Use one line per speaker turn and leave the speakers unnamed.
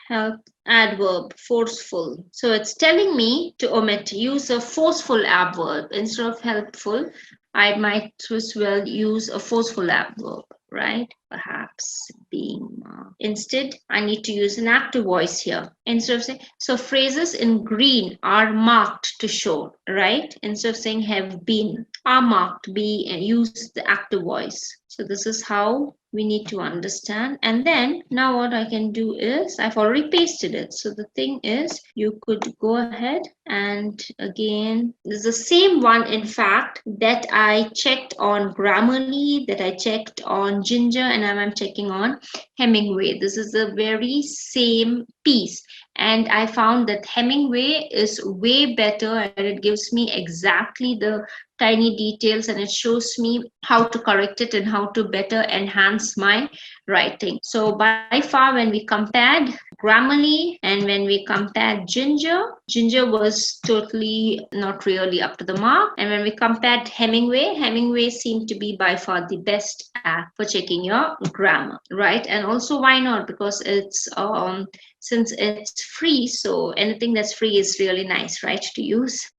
help adverb forceful. So it's telling me to omit, use a forceful adverb instead of helpful. I might as well use a forceful adverb, right? Perhaps being marked. Instead, I need to use an active voice here. Instead of saying, so phrases in green are marked to show, right? Instead of saying have been, are marked, be, use the active voice. So this is how we need to understand. And then now what I can do is I've already pasted it. So the thing is you could go ahead and again, this is the same one in fact that I checked on Grammarly, that I checked on Ginger, and I'm checking on Hemingway. This is the very same piece. And I found that Hemingway is way better and it gives me exactly the tiny details and it shows me how to correct it and how to better enhance my writing. So by far when we compared Grammarly and when we compared Ginger was totally not really up to the mark. And when we compared Hemingway seemed to be by far the best app for checking your grammar, right? And also why not? Because it's since it's free, so anything that's free is really nice, right, to use.